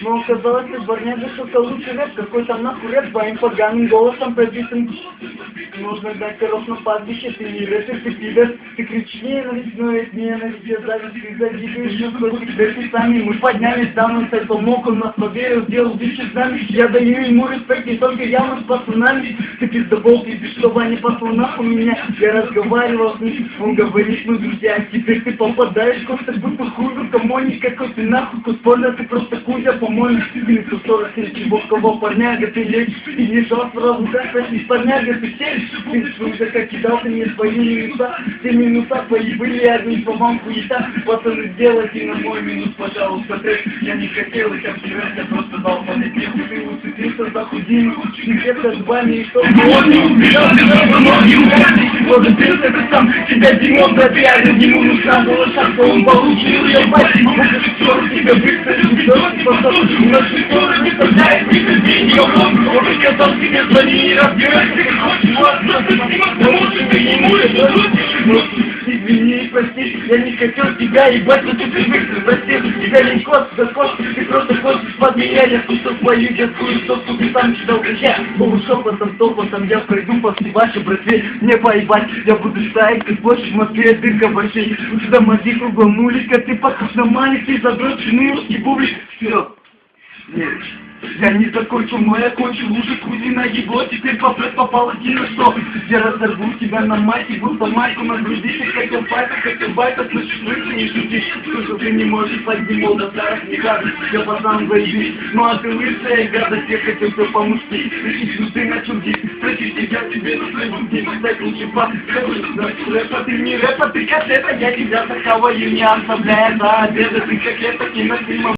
Но оказалось, что дворняга что-то лучше рэп, какой там нахуй рэп, своим поганым голосом прописан. Нужно дать коров на пастбище, ты не рэпер, ты пидор, ты кричишь ненависть, но это ненависть, я зависть, ты задигаешь, но сколько ты сами, мы поднялись, там он стал помог, он нас поверил, сделал вещи с нами, я даю ему респект, не только я, но с пацанами, ты пиздобол, пиздишь, чтобы они пошли нахуй меня, я разговаривал с ним, он говорит, мы друзья, теперь ты попадаешь в какой-то будто хуже, комоник какой-то нахуй, куспорно, ты просто кузя, по-моему, ты 147 кого парняга, ты лечишь, и не шел сразу, как ты парняга, ты сельишь, ты слушай, как кидал ты мне свои минуса, все минуса твои были одним словам хуета, пацаны, сделайте на мой минус, пожалуйста, трек, я не хотел их обсирать, я просто дал полетел, ты уцепился за худину, не крепко с вами, и что он не убежал, может ты сам себя Димон допиарил, ему нужна была шанса, он получил ее пасть, может тебя быстро, что ты потом, но что не создает, не ее он сказал тебе, звони и разбирайся, как хочешь, может ты ему извини, прости, я не хотел тебя ебать, но ты привык, прости, тебя не кот, да кот, ты просто хочешь под меня, я слушал твою детскую стопку, ты сам читал крича, полушепотом, топотом, я пройду после вашей братве, мне поебать, я буду ставить, как больше в Москве, дырка большой, у тебя мозги кругом улица, ты похож на маленький задроченный русский бублик, все, нет. Я не закончил, но я кончил, уже кузина ебло, теперь попало ни на что. Я разорву тебя на майке, будто майку на груди, ты хотел байта, слышишь, лучше не шути, что ты не можешь поднимал до старых не гадость, я пацан заебись, ну а ты лысая гадость, я хотел все по-мужски, ты начал дить, спросить тебя, тебе нужно будет стать лучше рэпа, ты не рэпа, ты котлета, я тебя таковой не оставляю до обеда, ты как это кинофильма.